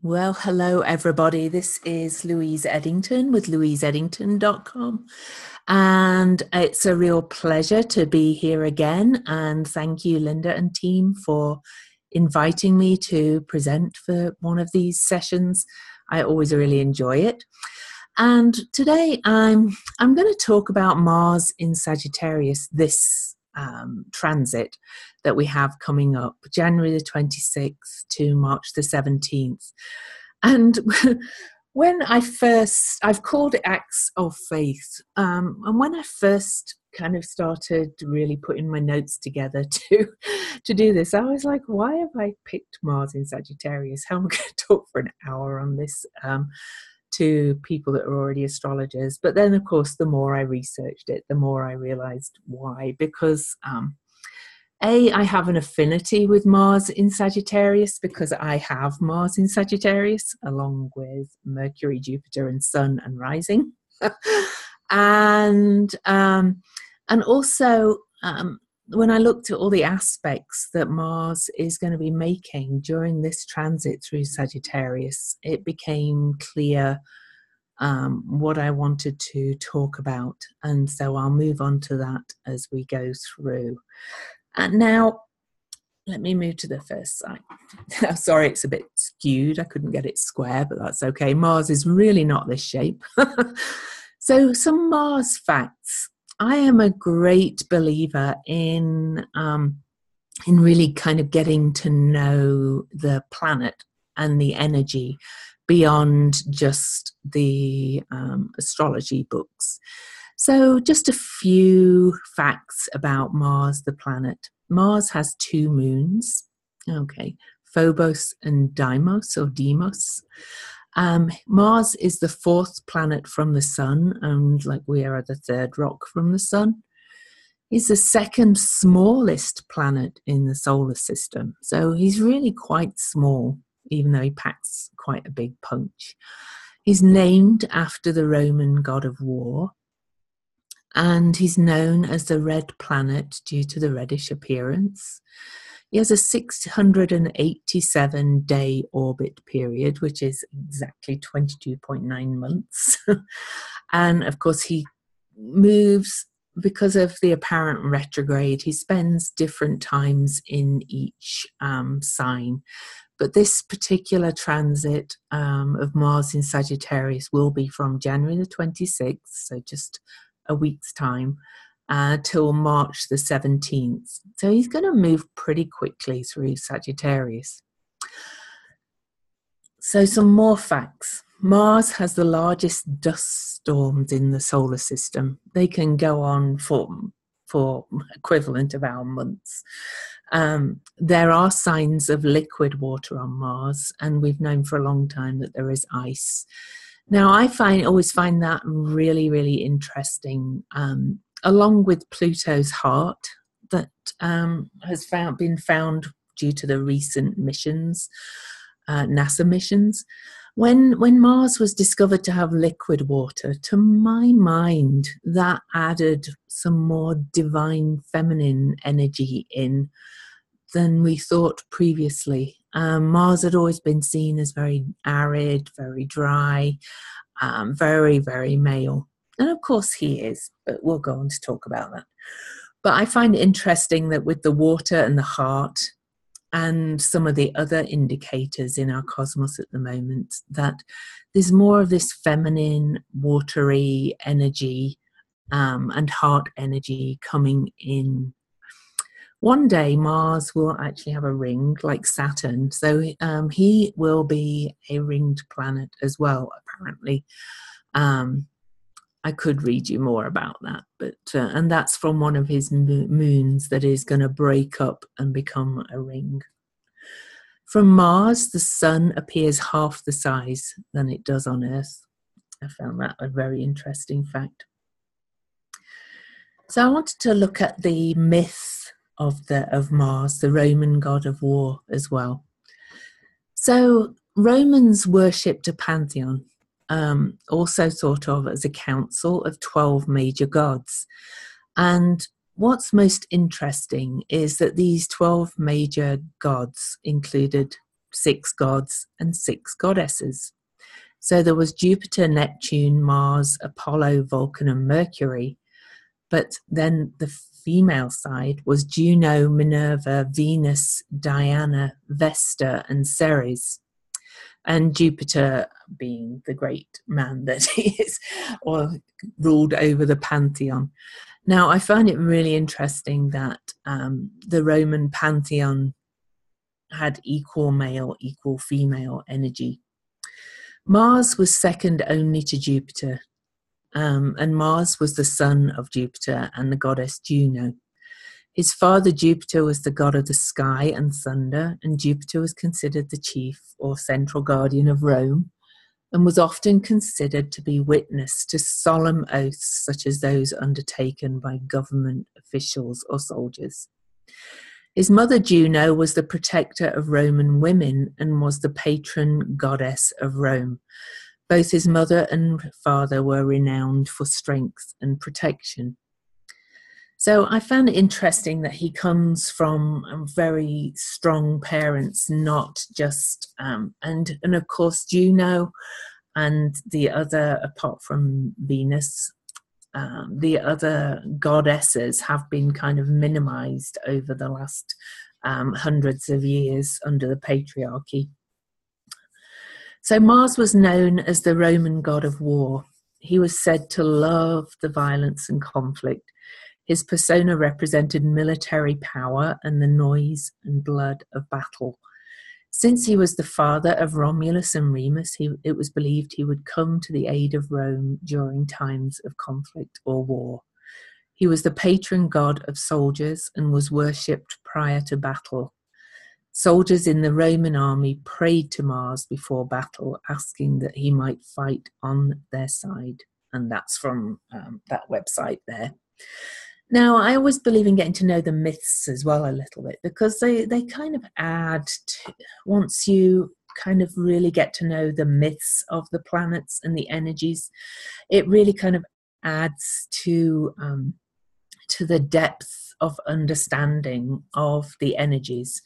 Well, hello, everybody. This is Louise Edington with louiseeddington.com. And it's a real pleasure to be here again. And thank you, Linda and team, for inviting me to present for one of these sessions. I always really enjoy it. And today I'm going to talk about Mars in Sagittarius, this transit that we have coming up, January the 26th to March the 17th. And when I've called it Acts of Faith. And when I first kind of started really putting my notes together to do this, I was like, why have I picked Mars in Sagittarius? How am I going to talk for an hour on this to people that are already astrologers? But then, of course, the more I researched it, the more I realized why. Because I have an affinity with Mars in Sagittarius because I have Mars in Sagittarius along with Mercury, Jupiter, and Sun and rising. and also when I looked at all the aspects that Mars is going to be making during this transit through Sagittarius, it became clear what I wanted to talk about. And so I'll move on to that as we go through. And now, let me move to the first slide. Sorry, it's a bit skewed. I couldn't get it square, but that's okay. Mars is really not this shape. So some Mars facts. I am a great believer in really kind of getting to know the planet and the energy beyond just the astrology books. So just a few facts about Mars, the planet. Mars has two moons, Phobos and Deimos or Deimos. Mars is the fourth planet from the sun, and like we are the third rock from the sun. He's the second smallest planet in the solar system. So he's really quite small, even though he packs quite a big punch. He's named after the Roman god of war. And he's known as the red planet due to the reddish appearance. He has a 687-day orbit period, which is exactly 22.9 months. And of course, he moves because of the apparent retrograde. He spends different times in each sign. But this particular transit of Mars in Sagittarius will be from January the 26th, so just a week's time, till March the 17th. So he's going to move pretty quickly through Sagittarius. So some more facts. Mars has the largest dust storms in the solar system. They can go on for equivalent of our months. There are signs of liquid water on Mars, and we've known for a long time that there is ice. Now, I always find that really, really interesting, along with Pluto's heart that has been found due to the recent missions, NASA missions. When Mars was discovered to have liquid water, to my mind, that added some more divine feminine energy in than we thought previously. Mars had always been seen as very arid, very dry, very, very male. And of course he is, but we'll go on to talk about that. But I find it interesting that with the water and the heart and some of the other indicators in our cosmos at the moment, that there's more of this feminine, watery energy and heart energy coming in. One day, Mars will actually have a ring like Saturn. So he will be a ringed planet as well, apparently. I could read you more about that. But and that's from one of his moons that is going to break up and become a ring. From Mars, the sun appears half the size than it does on Earth. I found that a very interesting fact. So I wanted to look at the myth of Mars, the Roman god of war as well. So Romans worshipped a pantheon, also thought of as a council of 12 major gods. And what's most interesting is that these 12 major gods included 6 gods and 6 goddesses. So there was Jupiter, Neptune, Mars, Apollo, Vulcan, and Mercury. But then the female side was Juno, Minerva, Venus, Diana, Vesta, and Ceres. And Jupiter being the great man that he is, or ruled over the pantheon. Now, I find it really interesting that the Roman pantheon had equal male, equal female energy. Mars was second only to Jupiter, and Mars was the son of Jupiter and the goddess Juno. His father Jupiter was the god of the sky and thunder, and Jupiter was considered the chief or central guardian of Rome, and was often considered to be witness to solemn oaths such as those undertaken by government officials or soldiers. His mother Juno was the protector of Roman women and was the patron goddess of Rome. Both his mother and father were renowned for strength and protection. So I found it interesting that he comes from very strong parents, not just, and of course Juno and the other, apart from Venus, the other goddesses have been kind of minimized over the last hundreds of years under the patriarchy. So Mars was known as the Roman god of war. He was said to love the violence and conflict. His persona represented military power and the noise and blood of battle. Since he was the father of Romulus and Remus, it was believed he would come to the aid of Rome during times of conflict or war. He was the patron god of soldiers and was worshipped prior to battle. Soldiers in the Roman army prayed to Mars before battle, asking that he might fight on their side. And that's from that website there. Now, I always believe in getting to know the myths as well a little bit, because they kind of add to, once you kind of really get to know the myths of the planets and the energies, it really kind of adds to the depth of understanding of the energies.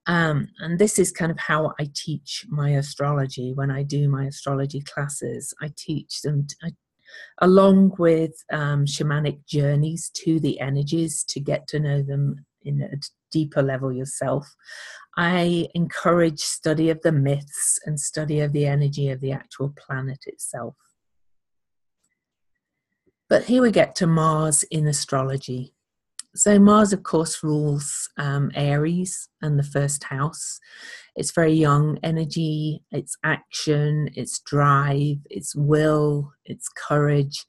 And this is kind of how I teach my astrology. When I do my astrology classes, I teach them along with shamanic journeys to the energies to get to know them in a deeper level yourself. I encourage study of the myths and study of the energy of the actual planet itself. But here we get to Mars in astrology. So Mars, of course, rules Aries and the first house. It's very young energy, it's action, it's drive, it's will, it's courage,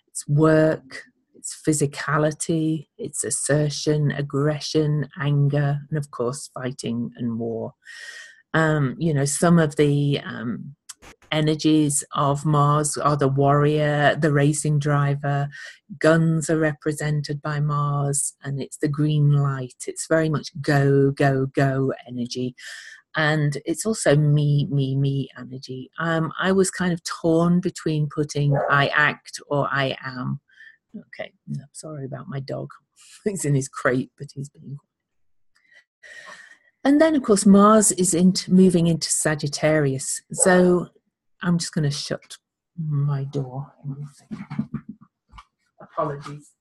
it's work, it's physicality, it's assertion, aggression, anger, and of course, fighting and war. Some of the energies of Mars are the warrior, the racing driver. Guns are represented by Mars, and it's the green light. It's very much go, go, go energy. And it's also me, me, me energy. I was kind of torn between putting I act or I am. Okay, I'm sorry about my dog. He's in his crate, but he's being... And then, of course, Mars is moving into Sagittarius. So I'm just going to shut my door. Apologies.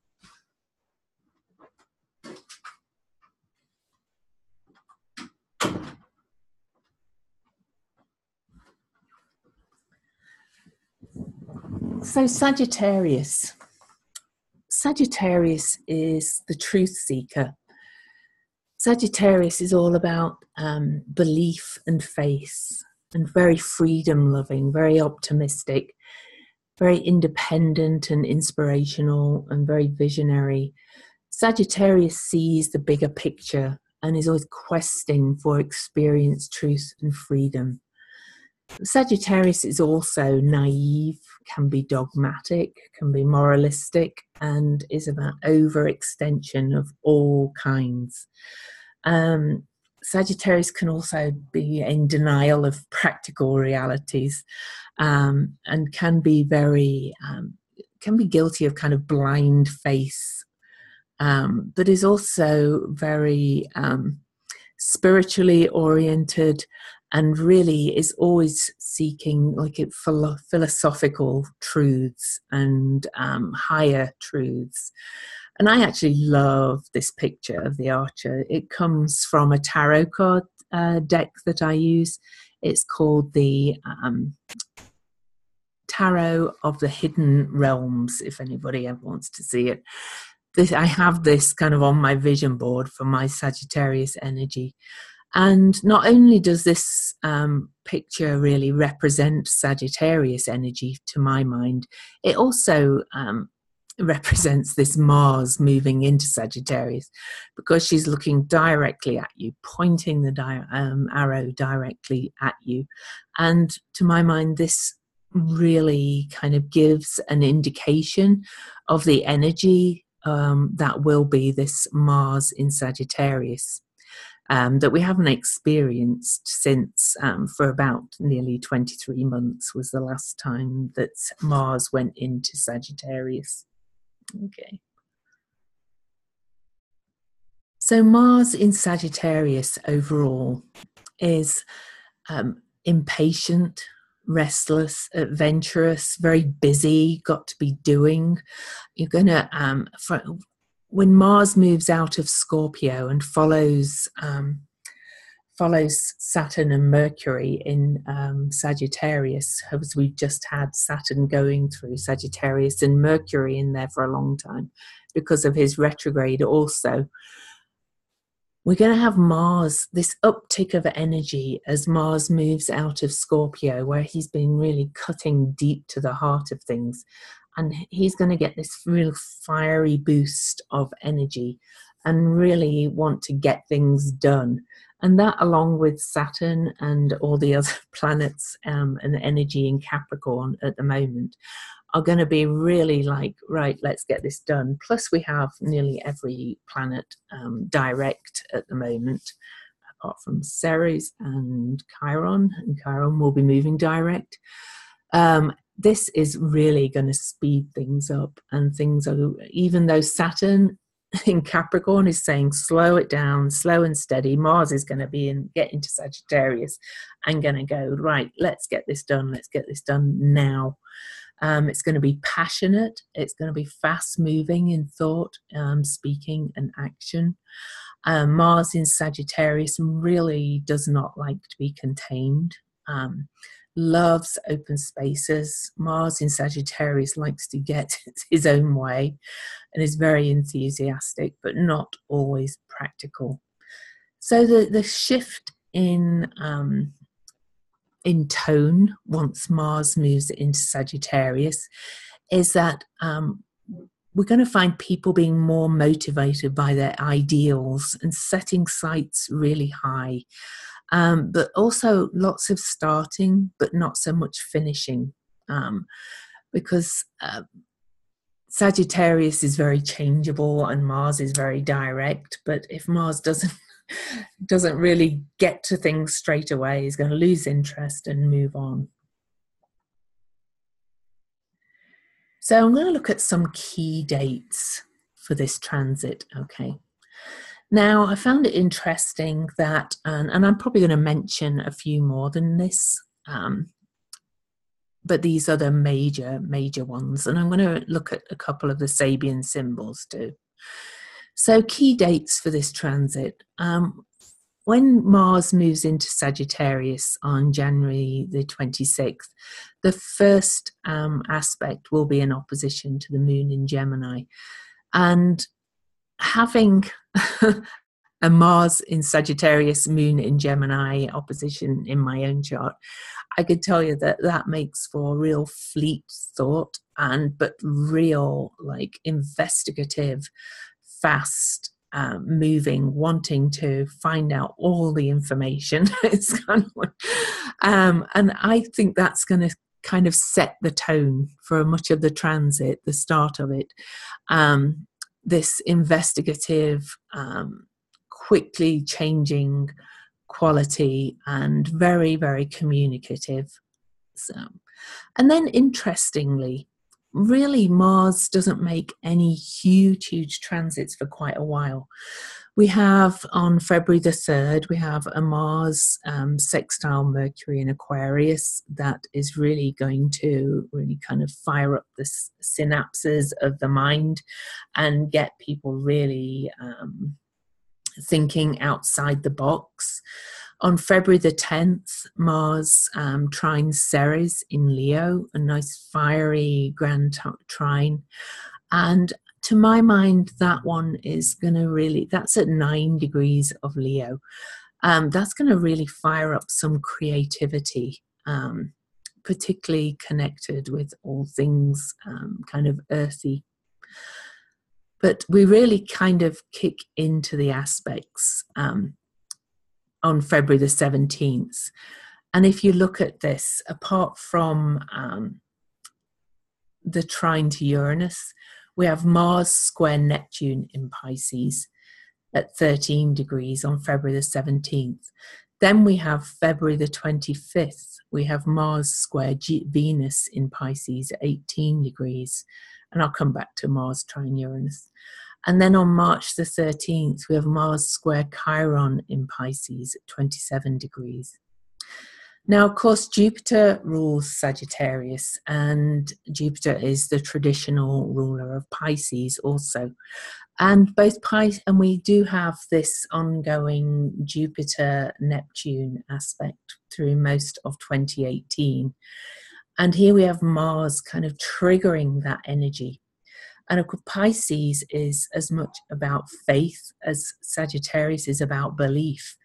So Sagittarius. Sagittarius is the truth seeker. Sagittarius is all about belief and faith, and very freedom loving, very optimistic, very independent and inspirational, and very visionary. Sagittarius sees the bigger picture and is always questing for experience, truth, and freedom. Sagittarius is also naive, can be dogmatic, can be moralistic, and is about overextension of all kinds. Sagittarius can also be in denial of practical realities, and can be guilty of kind of blind faith, but is also very spiritually oriented and really is always seeking like philosophical truths and higher truths. And I actually love this picture of the archer. It comes from a tarot card deck that I use. It's called the Tarot of the Hidden Realms, if anybody ever wants to see it. I have this kind of on my vision board for my Sagittarius energy. And not only does this picture really represent Sagittarius energy to my mind, it also represents this Mars moving into Sagittarius, because she's looking directly at you, pointing the arrow directly at you. And to my mind, this really kind of gives an indication of the energy that will be this Mars in Sagittarius. That we haven't experienced since for about nearly 23 months was the last time that Mars went into Sagittarius. Okay. So Mars in Sagittarius overall is impatient, restless, adventurous, very busy, got to be doing. You're going to, when Mars moves out of Scorpio and follows Saturn and Mercury in Sagittarius, as we've just had Saturn going through Sagittarius and Mercury in there for a long time because of his retrograde also. We're going to have Mars, this uptick of energy as Mars moves out of Scorpio, where he's been really cutting deep to the heart of things. And he's going to get this real fiery boost of energy and really want to get things done. And that, along with Saturn and all the other planets and energy in Capricorn at the moment, are going to be really like, right, let's get this done. Plus we have nearly every planet direct at the moment, apart from Ceres and Chiron will be moving direct. This is really going to speed things up, and things are, even though Saturn in Capricorn is saying slow it down, slow and steady, Mars is going to get into Sagittarius and going to go, right, let's get this done now. It's going to be passionate. It's going to be fast moving in thought, speaking and action. Mars in Sagittarius really does not like to be contained. Loves open spaces. Mars in Sagittarius likes to get his own way and is very enthusiastic, but not always practical. So the shift in tone once Mars moves into Sagittarius is that we're going to find people being more motivated by their ideals and setting sights really high, but also lots of starting but not so much finishing, because Sagittarius is very changeable and Mars is very direct. But if Mars doesn't really get to things straight away, he's going to lose interest and move on. So I'm going to look at some key dates for this transit. Okay. Now, I found it interesting that, and I'm probably going to mention a few more than this, but these are the major ones. And I'm going to look at a couple of the Sabian symbols too. So key dates for this transit. When Mars moves into Sagittarius on January the 26th, the first aspect will be in opposition to the moon in Gemini. And having a Mars in Sagittarius, moon in Gemini opposition in my own chart, I could tell you that makes for real fleet thought, but real like investigative, fast moving, wanting to find out all the information. It's kind of like, and I think that's going to kind of set the tone for much of the transit, the start of it. This investigative, quickly changing quality and very, very communicative. So, and then interestingly, really Mars doesn't make any huge transits for quite a while. We have on February the 3rd, we have a Mars sextile Mercury in Aquarius that is really going to really kind of fire up the synapses of the mind and get people really thinking outside the box. On February the 10th, Mars trines Ceres in Leo, a nice fiery grand trine. And to my mind, that one is going to really, that's at 9 degrees of Leo. That's going to really fire up some creativity, particularly connected with all things kind of earthy. But we really kind of kick into the aspects on February the 17th. And if you look at this, apart from the trine to Uranus, we have Mars square Neptune in Pisces at 13 degrees on February the 17th. Then we have February the 25th, we have Mars square Venus in Pisces at 18 degrees. And I'll come back to Mars trine Uranus. And then on March the 13th, we have Mars square Chiron in Pisces at 27 degrees. Now, of course, Jupiter rules Sagittarius, and Jupiter is the traditional ruler of Pisces also. And both and we do have this ongoing Jupiter-Neptune aspect through most of 2018. And here we have Mars kind of triggering that energy. And of course, Pisces is as much about faith as Sagittarius is about belief.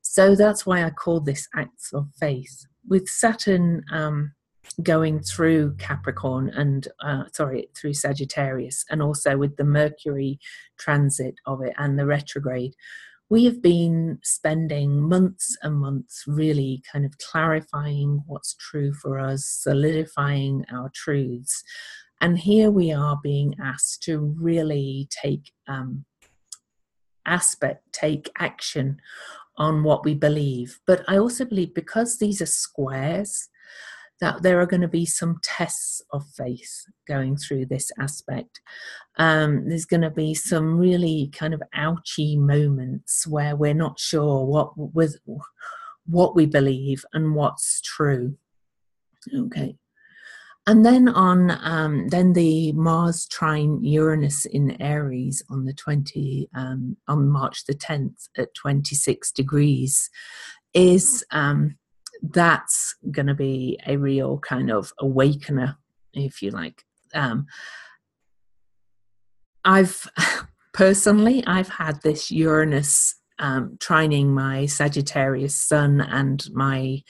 So that's why I call this acts of faith. With Saturn going through Capricorn and, through Sagittarius, and also with the Mercury transit of it and the retrograde, we have been spending months and months really kind of clarifying what's true for us, solidifying our truths. And here we are being asked to really take action on what we believe. But I also believe, because these are squares, that there are going to be some tests of faith going through this aspect. There's going to be some really kind of ouchy moments where we're not sure what we believe and what's true. Okay. And then on the Mars trine Uranus in Aries on on March the 10th at 26 degrees is that's going to be a real kind of awakener, if you like. I've had this Uranus trining my Sagittarius sun and my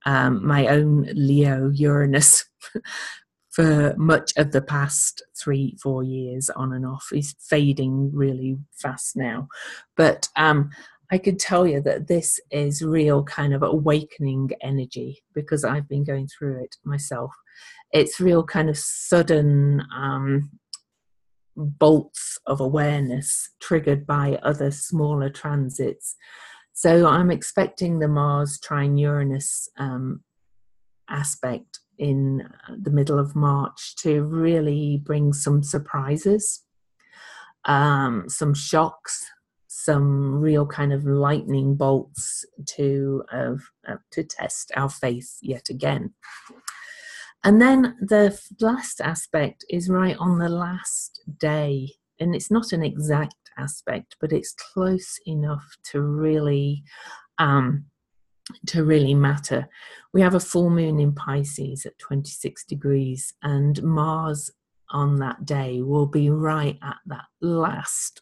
own Leo Uranus for much of the past 3-4 years, on and off. He's fading really fast now, but I could tell you that this is real kind of awakening energy, because I've been going through it myself. It's real kind of sudden bolts of awareness triggered by other smaller transits. So I'm expecting the Mars trine Uranus aspect in the middle of March to really bring some surprises, some shocks, some real kind of lightning bolts to test our faith yet again. And then the last aspect is right on the last day, and it's not an exact aspect, but it's close enough to really matter. We have a full moon in Pisces at 26 degrees, and Mars on that day will be right at that last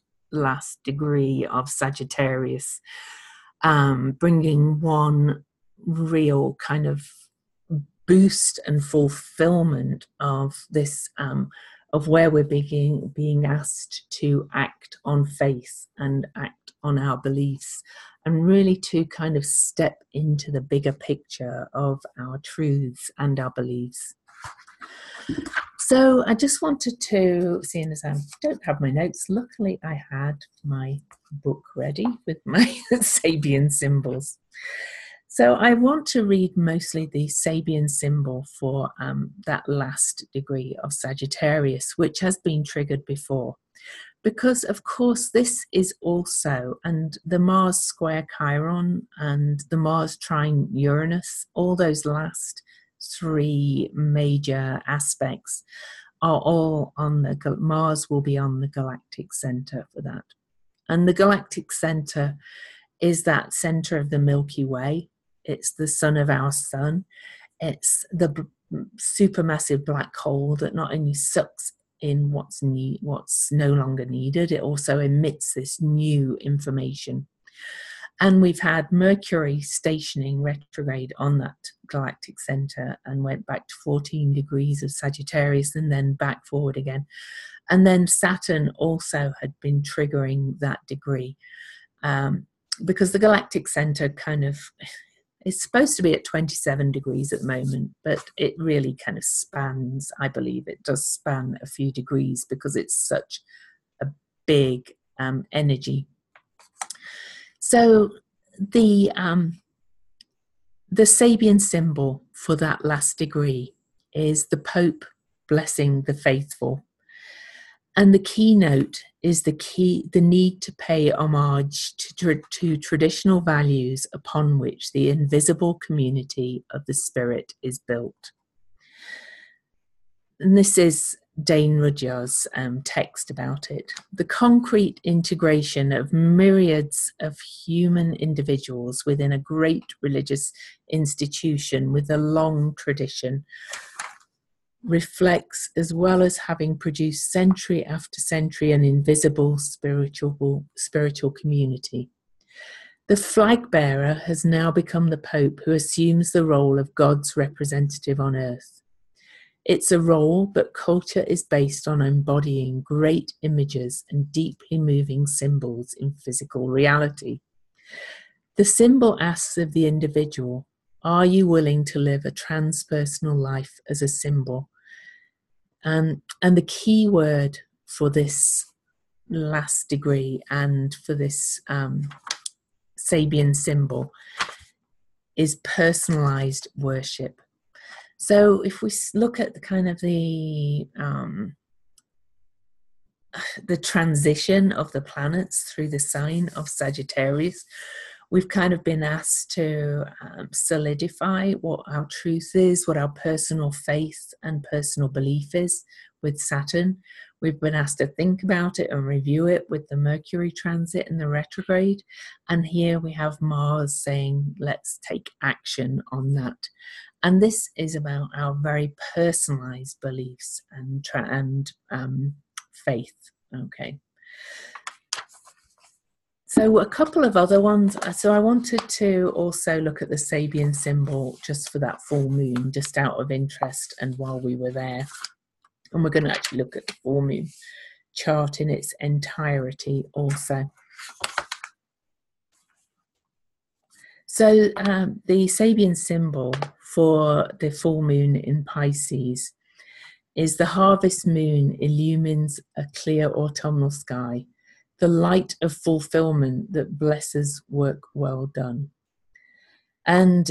degree of Sagittarius, bringing one real kind of boost and fulfillment of this, of where we're being asked to act on faith and act on our beliefs, and really to kind of step into the bigger picture of our truths and our beliefs. So I just wanted to, seeing as I don't have my notes, luckily I had my book ready with my Sabian symbols. So I want to read mostly the Sabian symbol for that last degree of Sagittarius, which has been triggered before. Because, of course, this is also, and the Mars square Chiron and the Mars trine Uranus, all those last three major aspects are all on the, Mars will be on the galactic center for that. And the galactic center is that center of the Milky Way. It's the sun of our sun. It's the supermassive black hole that not only sucks in what's no longer needed, it also emits this new information. And we've had Mercury stationing retrograde on that galactic center and went back to 14 degrees of Sagittarius and then back forward again. And then Saturn also had been triggering that degree, because the galactic center kind of, it's supposed to be at 27 degrees at the moment, but it really kind of spans, I believe it does span a few degrees because it's such a big energy. So the Sabian symbol for that last degree is the Pope blessing the faithful. And the keynote is the need to pay homage to traditional values upon which the invisible community of the spirit is built. And this is Dane Rudyard's text about it. The concrete integration of myriads of human individuals within a great religious institution with a long tradition reflects, as well as having produced century after century, an invisible spiritual community. The flag bearer has now become the Pope, who assumes the role of God's representative on earth. It's a role, but culture is based on embodying great images and deeply moving symbols in physical reality. The symbol asks of the individual, are you willing to live a transpersonal life as a symbol? And the key word for this last degree and for this Sabian symbol is personalized worship. So if we look at the kind of the transition of the planets through the sign of Sagittarius, we've kind of been asked to solidify what our truth is, what our personal faith and personal belief is with Saturn. We've been asked to think about it and review it with the Mercury transit and the retrograde. And here we have Mars saying, let's take action on that. And this is about our very personalized beliefs and faith. Okay. So a couple of other ones. So I wanted to also look at the Sabian symbol just for that full moon, just out of interest and while we were there. And we're going to actually look at the full moon chart in its entirety also. So the Sabian symbol for the full moon in Pisces is the harvest moon illumines a clear autumnal sky, the light of fulfillment that blesses work well done. And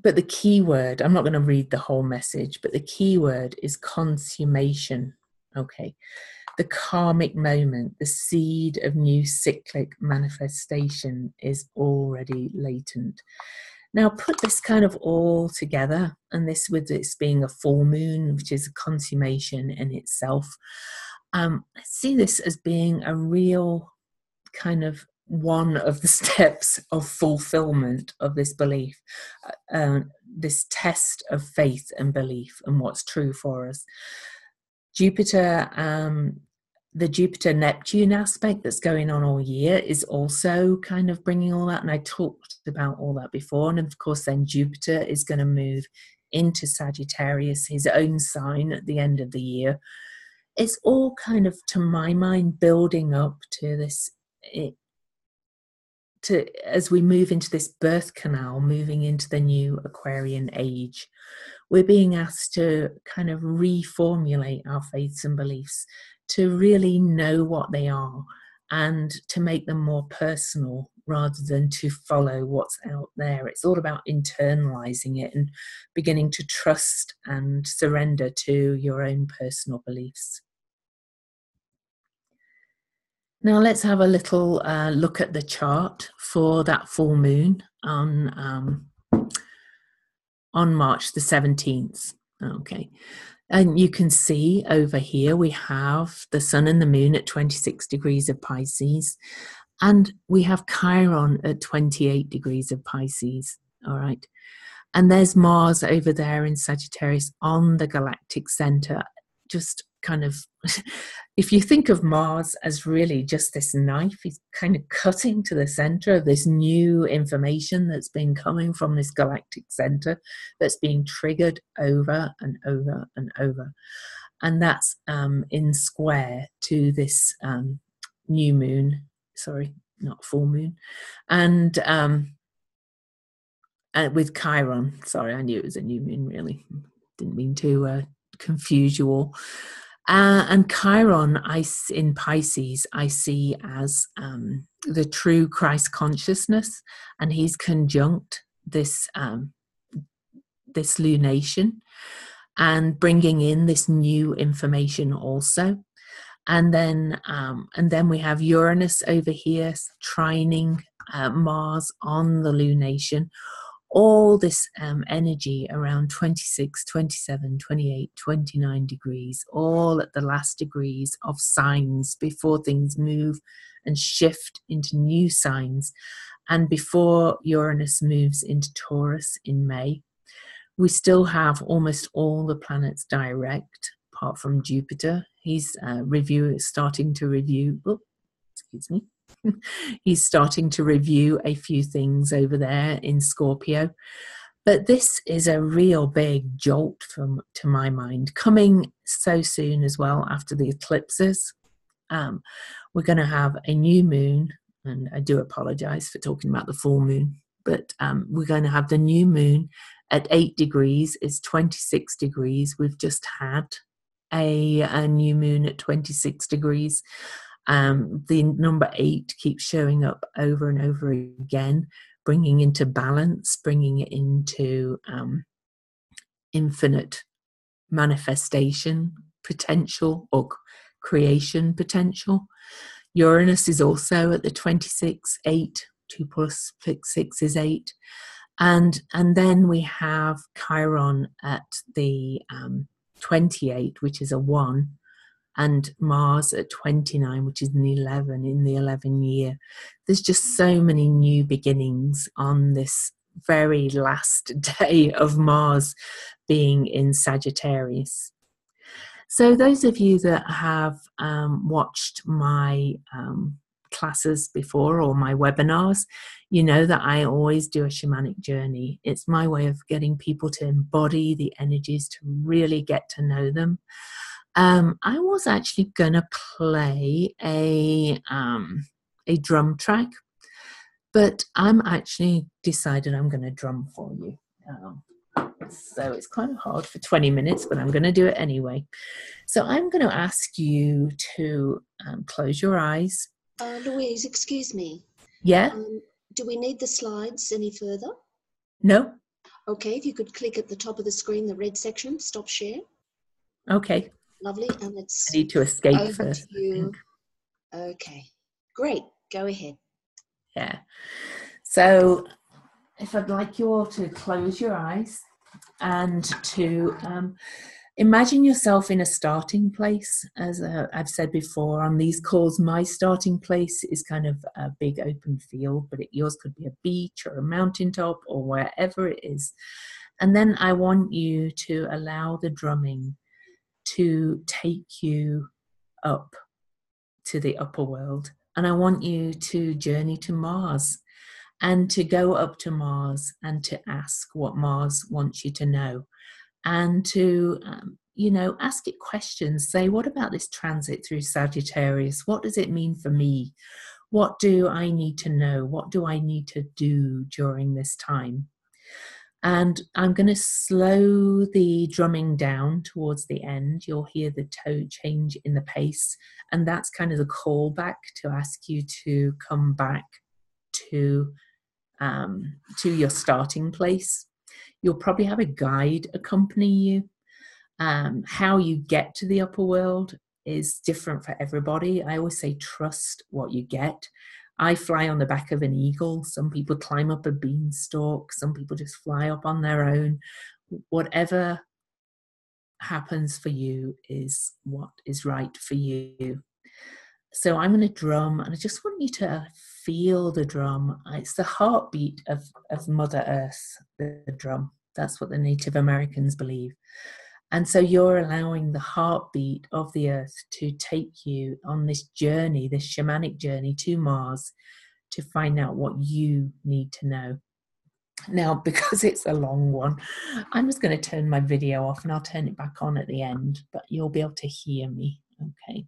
but the key word, I'm not going to read the whole message, but the key word is consummation. Okay. The karmic moment, the seed of new cyclic manifestation is already latent. Now put this kind of all together, and this with this being a full moon, which is a consummation in itself. I see this as being a real kind of one of the steps of fulfillment of this belief, this test of faith and belief and what's true for us. Jupiter, the Jupiter-Neptune aspect that's going on all year is also kind of bringing all that. And I talked about all that before. And of course, then Jupiter is going to move into Sagittarius, his own sign at the end of the year. It's all kind of, to my mind, building up to this, as we move into this birth canal, moving into the new Aquarian age. We're being asked to kind of reformulate our faiths and beliefs, to really know what they are and to make them more personal rather than to follow what's out there. It's all about internalizing it and beginning to trust and surrender to your own personal beliefs. Now let's have a little look at the chart for that full moon on March the 17th. Okay. And you can see over here we have the sun and the moon at 26 degrees of Pisces, and we have Chiron at 28 degrees of Pisces. All right. And there's Mars over there in Sagittarius on the galactic center. Just kind of, if you think of Mars as really just this knife, he's kind of cutting to the center of this new information that's been coming from this galactic center, that's being triggered over and over and over. And that's in square to this new moon, sorry, not full moon, and with Chiron. Sorry, I knew it was a new moon, really. Didn't mean to confuse you all. And Chiron, in Pisces, I see as the true Christ consciousness, and he's conjunct this this lunation and bringing in this new information also. And then we have Uranus over here trining Mars on the lunation. All this energy around 26, 27, 28, 29 degrees, all at the last degrees of signs before things move and shift into new signs. And before Uranus moves into Taurus in May, we still have almost all the planets direct, apart from Jupiter. He's starting to review. Oh, excuse me. He's starting to review a few things over there in Scorpio. But this is a real big jolt to my mind, coming so soon as well after the eclipses. We're going to have a new moon, and I do apologize for talking about the full moon, but we're going to have the new moon at 8 degrees. It's 26 degrees. We've just had a new moon at 26 degrees. The number 8 keeps showing up over and over again, bringing into balance, bringing it into infinite manifestation potential or creation potential. Uranus is also at the 26, 8, 2 plus 6 is 8. And then we have Chiron at the 28, which is a 1. And Mars at 29, which is an 11 in the 11 year. There's just so many new beginnings on this very last day of Mars being in Sagittarius. So those of you that have watched my classes before or my webinars, you know that I always do a shamanic journey. It's my way of getting people to embody the energies, to really get to know them. I was actually going to play a drum track, but I'm actually decided I'm going to drum for you. So it's kind of hard for 20 minutes, but I'm going to do it anyway. So I'm going to ask you to close your eyes. Louise, excuse me. Yeah? Do we need the slides any further? No. Okay, if you could click at the top of the screen, the red section, stop share. Okay. Lovely, and it's I need to escape over first. to you. Okay, great. Go ahead. Yeah. So if I'd like you all to close your eyes and to imagine yourself in a starting place. As I've said before on these calls, my starting place is kind of a big open field, but yours could be a beach or a mountaintop or wherever it is. And then I want you to allow the drumming to take you up to the upper world. And I want you to journey to Mars and to go up to Mars and to ask what Mars wants you to know. And to, ask it questions. Say, what about this transit through Sagittarius? What does it mean for me? What do I need to know? What do I need to do during this time? And I'm going to slow the drumming down towards the end. You'll hear the toe change in the pace. And that's kind of the callback to ask you to come back to your starting place. You'll probably have a guide accompany you. How you get to the upper world is different for everybody. I always say trust what you get. I fly on the back of an eagle. Some people climb up a beanstalk. Some people just fly up on their own. Whatever happens for you is what is right for you. So I'm going to drum, and I just want you to feel the drum. It's the heartbeat of Mother Earth, the drum. That's what the Native Americans believe. And so you're allowing the heartbeat of the earth to take you on this journey, this shamanic journey to Mars, to find out what you need to know. Now, because it's a long one, I'm just going to turn my video off, and I'll turn it back on at the end, but you'll be able to hear me. Okay.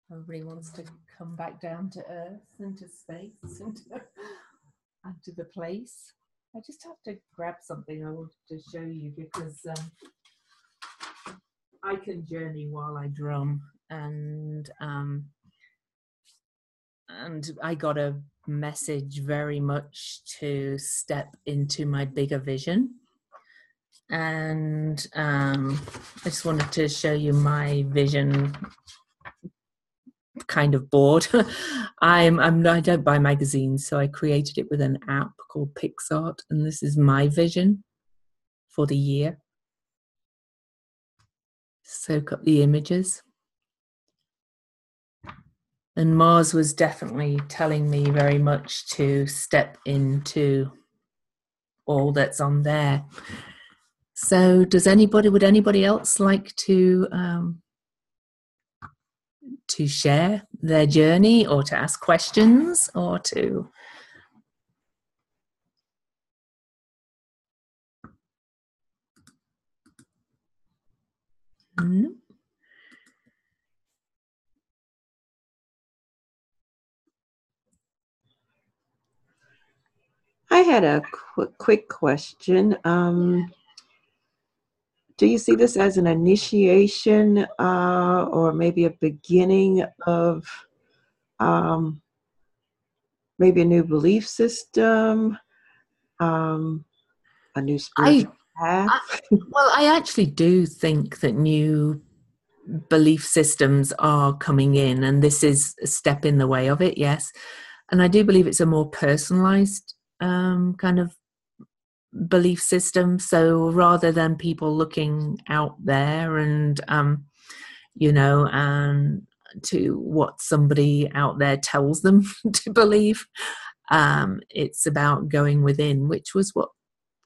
Everybody wants to come back down to earth and to space and to the place. I just have to grab something I wanted to show you because I can journey while I drum, and I got a message very much to step into my bigger vision. And I just wanted to show you my vision kind of board. I don't buy magazines, so I created it with an app called PixArt, and this is my vision for the year. Soak up the images. And Mars was definitely telling me very much to step into all that's on there. So would anybody else like to share their journey, or to ask questions, or to... No? I had a quick question. Do you see this as an initiation or maybe a beginning of maybe a new belief system, a new spiritual path? Well, I actually do think that new belief systems are coming in, and this is a step in the way of it, yes. And I do believe it's a more personalized kind of belief system. So rather than people looking out there and and to what somebody out there tells them to believe, it's about going within, which was what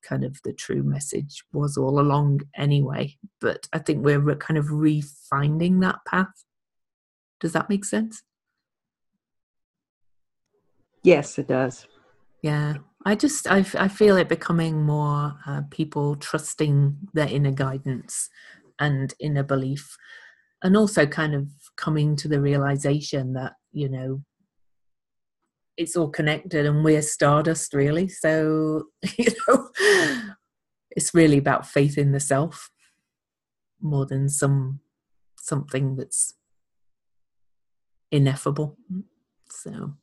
kind of the true message was all along anyway. But I think we're kind of refinding that path. Does that make sense? Yes, it does. Yeah, I feel it becoming more people trusting their inner guidance and inner belief, and also kind of coming to the realization that, it's all connected and we're stardust, really. So, it's really about faith in the self more than something that's ineffable, so,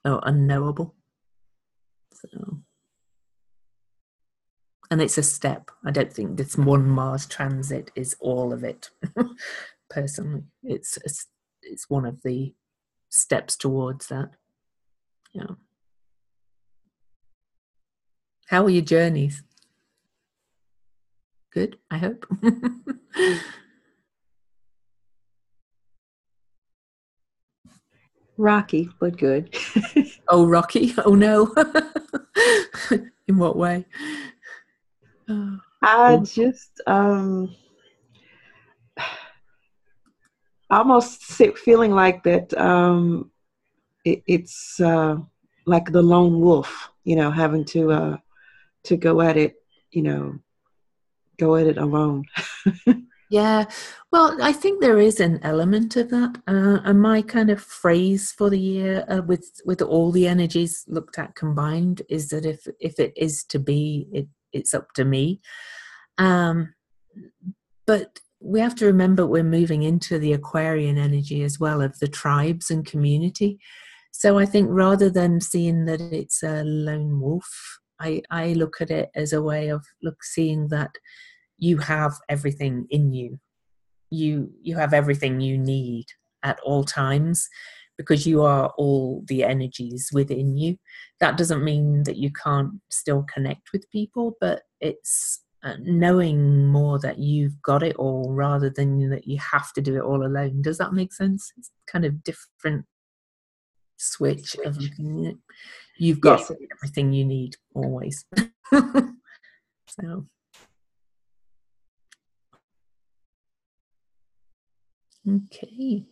or unknowable. So, and it's a step. I don't think this one Mars transit is all of it. Personally, it's one of the steps towards that. Yeah. How are your journeys? Good, I hope. Rocky, but good. Oh, rocky. Oh no. In what way? I just almost feeling like that it's like the lone wolf, having to go at it, go at it alone. Yeah, well, I think there is an element of that. And my kind of phrase for the year, with all the energies looked at combined, is that if it is to be, it's up to me. But we have to remember we're moving into the Aquarian energy as well, of the tribes and community. So I think rather than seeing that it's a lone wolf, I look at it as a way of seeing that you have everything in you. You have everything you need at all times, because you are all the energies within you. That doesn't mean that you can't still connect with people, but it's knowing more that you've got it all rather than that you have to do it all alone. Does that make sense? It's kind of different switch of looking at it. You've got Yes. everything you need always. So okay.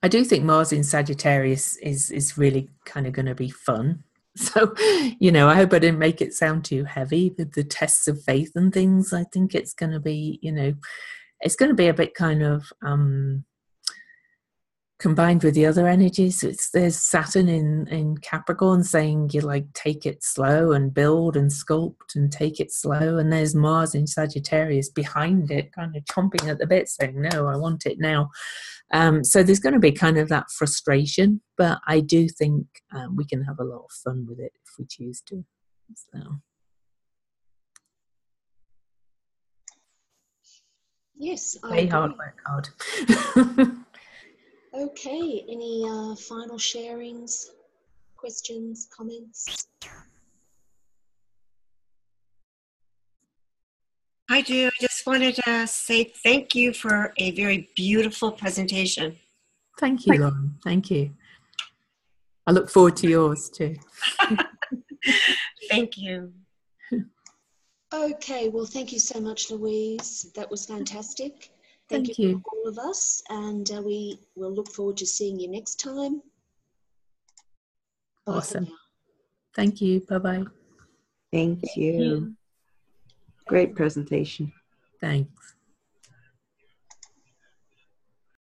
I do think Mars in Sagittarius is really kind of going to be fun. So, you know, I hope I didn't make it sound too heavy with the tests of faith and things. I think it's going to be, you know, it's going to be a bit kind of combined with the other energies. There's Saturn in Capricorn saying you like take it slow and build and sculpt and take it slow, and there's Mars in Sagittarius behind it, kind of chomping at the bit, saying no, I want it now. So there's going to be kind of that frustration, but I do think we can have a lot of fun with it if we choose to. So. Yes, I Play agree. hard, work hard. Okay, any final sharings, questions, comments? I do. I just wanted to say thank you for a very beautiful presentation. Thank you, Lauren. Thank you. I look forward to yours too. Thank you. Okay, well, thank you so much, Louise. That was fantastic. Thank you. from all of us, and we will look forward to seeing you next time. Bye Awesome. for now. Thank you. Bye-bye. Thank you. Great presentation. Thanks.